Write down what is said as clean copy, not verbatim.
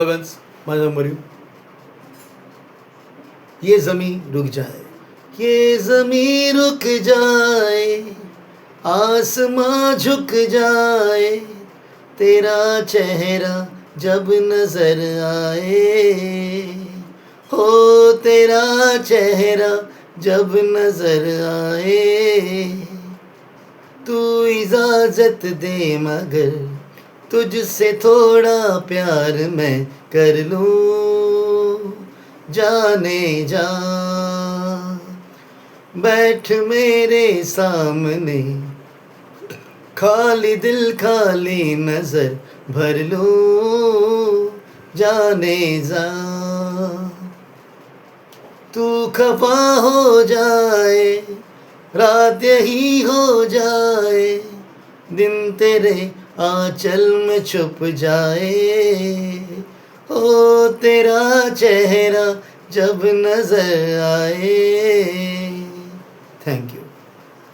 लगन्स माझं मर्यू ये ज़मीं रुक जाए, ये ज़मीं रुक जाए, आसमां झुक जाए, तेरा चेहरा जब नजर आए, हो तेरा चेहरा जब नजर आए, तू इजाजत दे मगर तुझसे थोड़ा प्यार मैं कर लूं, जाने जा बैठ मेरे सामने, खाली दिल खाली नजर भर लूं, जाने जा तू खफा हो जाए, रात यही हो जाए, दिन तेरे आंचल में छुप जाए, ओ तेरा चेहरा जब नजर आए. Thank you.